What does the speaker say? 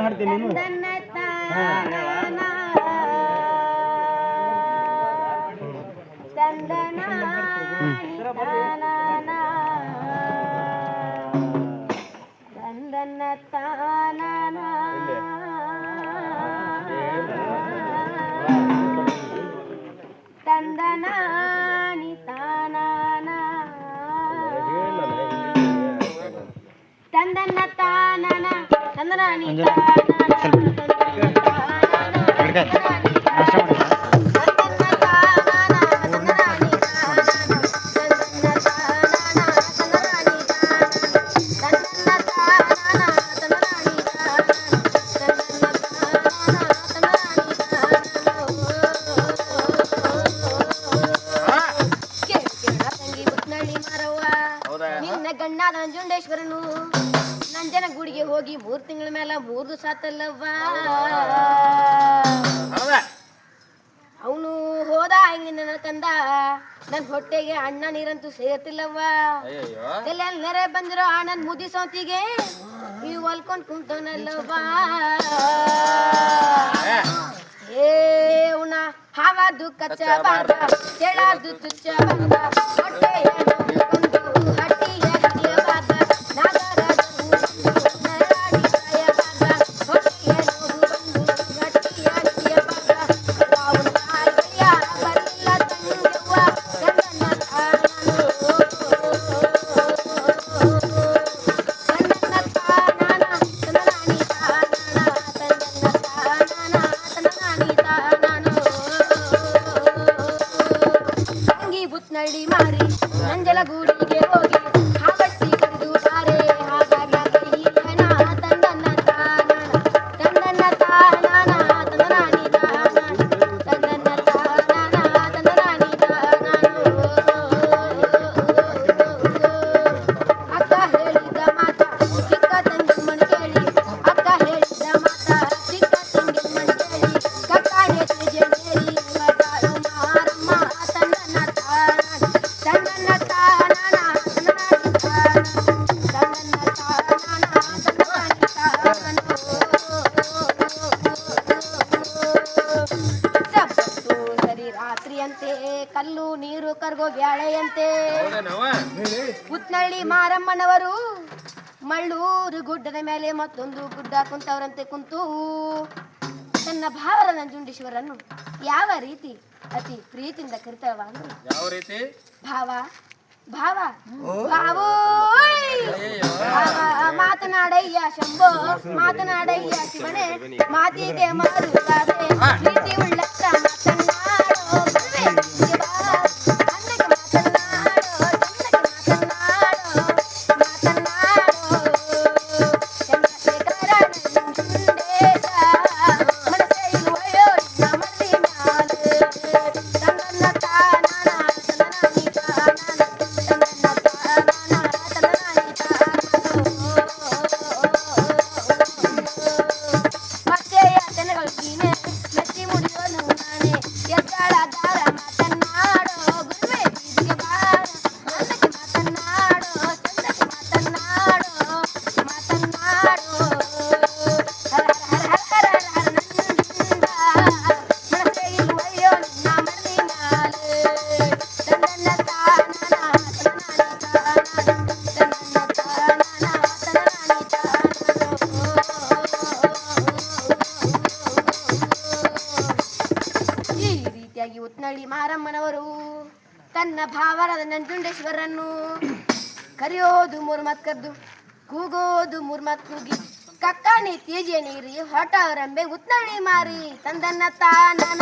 ಹಾಡ್ತೀನಿ ನೀನು ತಂದನಾನಿ ತಾನಾನ ತಂದನ್ನ ತಾನನ ತಂದನಾನಿ ನಿನ್ನ ಗಂಡಾದ ನಂಜುಂಡೇಶ್ವರನು ನಂಜನ ಗುಡಿಗೆ ಹೋಗಿ 3 ತಿಂಗಳ ಮೇಲೆ 3 ದಿವಸ ಆತಲ್ಲವ್ವ. ಅವನು ಹೋದ ಹಂಗೆ ನನ್ನ ಕಂದ ನನ್ನ ಹೊಟ್ಟೆಗೆ ಅಣ್ಣ ನೀರಂತೂ ಸೇರ್ತಿಲ್ಲವ್ವ. ಎಲ್ಲೆಲ್ಲರೆ ಬಂದಿರೋ ಆ ನನ್ನ ಮುದಿ ಸೌತಿಗೆ ನೀವು ಹೊಲ್ಕೊಂಡು ಕುಂತವನಲ್ಲವ್ವ. ಏ ಉಣ ಹಾವಾದು ಕಚ್ಚ ಬಾರ್ದ ಚೆಳಾದು ತುಚ್ಚ ಬಾರ್ದ ಹೊಟ್ಟೆಯ ನಡಿ ಮಾರಿ ನಂಜಲ ಗೂಡಿಗೆ ಹೋಗಿ ಹಾಬಟ್ಟಿ ಕರೆದು ಬಾರೆ ಹಾಗಾಗಿ ತಂದನ್ನ ತಾನಾನ ತಂದನ್ನ ತಾನಾನ ತಂದನಾನಿ ತಾನಾನ ತಂದನ್ನ ತಾನಾನ ತಂದನಾನಿ ತಾನಾನು. ಅಕ್ಕ ಹೇಳಿದ ಮಾತ ಚಿಕ್ಕ ತಂಗಿಮ್ಮನ ಕೇಳಿ ಅಕ್ಕ ಹೇಳಿದ ಮಾತ ಚಿಕ್ಕ ತಂಗಿಮ್ಮನ ಕೇಳಿ ಕಕ್ಕಾನೆ ತೇಜೇರಿ ಮಗಳು ಮಾರಮ್ಮ ತಂದನ್ನ ರಾತ್ರಿಯಂತೆ ಕಲ್ಲು ನೀರು ಕರ್ಗೋ ಬ್ಯಾಳೆಯಂತೆ ಉತ್ನಳ್ಳಿ ಮಾರಮ್ಮನವರು ಮಳ್ಳೂರು ಗುಡ್ಡದ ಮೇಲೆ ಮತ್ತೊಂದು ಗುಡ್ಡ ಕುಂತವರಂತೆ ಕುಂತು ತನ್ನ ಭಾವರ ನಂಜುಂಡೇಶ್ವರನ್ನು ಯಾವ ರೀತಿ ಅತಿ ಪ್ರೀತಿಯಿಂದ ಕರಿತಾವ ಅಂದ್ರೆ ಯಾವ ರೀತಿ ಭಾವ ಭಾವ ಭಾವೋ ಮಾತನಾಡಯ್ಯ ಶಂಭೋ ಮಾತನಾಡಯ್ಯ ಶಿವನೇ ಮಾತಿಗೆ ಮಾರುತ್ತಾವೆ ಪ್ರೀತಿ ಉಳ್ಳಕ್ಕ ಮಾತನಾಡೋ ಗುರುವೇ ಬಾ ಅನ್ನಕ್ಕೆ ಮಾತನಾಡೋ ಚಂದಕ್ಕೆ ಮಾತನಾಡೋ ಚಂದ್ರಶೇಖರ ನಂಜುಂಡೇಶ ಮನಸ್ಸೇ ಇರುವಯೋ ನಿನ್ನ ಮನದಿ ಮ್ಯಾಲೆ ತಂದನ್ನ ತಾನಾನ ತಂದನಾನಿ ತಾನಾನ ಉತ್ನಳ್ಳಿ ಮಾರಮ್ಮನವರು ತನ್ನ ಭಾವರಾದ ನಂಜುಂಡೇಶ್ವರನ್ನು ಕರೆಯೋದು 3 ಮಾತು ಕರೆದು ಕೂಗೋದು 3 ಮಾತು ಕೂಗಿ ಕಕ್ಕಾನಿ ತೀಜೆ ನೀರಿ ಹೊಟ್ಟವರಂಬೆ ಉತ್ನಳ್ಳಿ ಮಾರಿ ತಂದನ್ನ ತಾನನ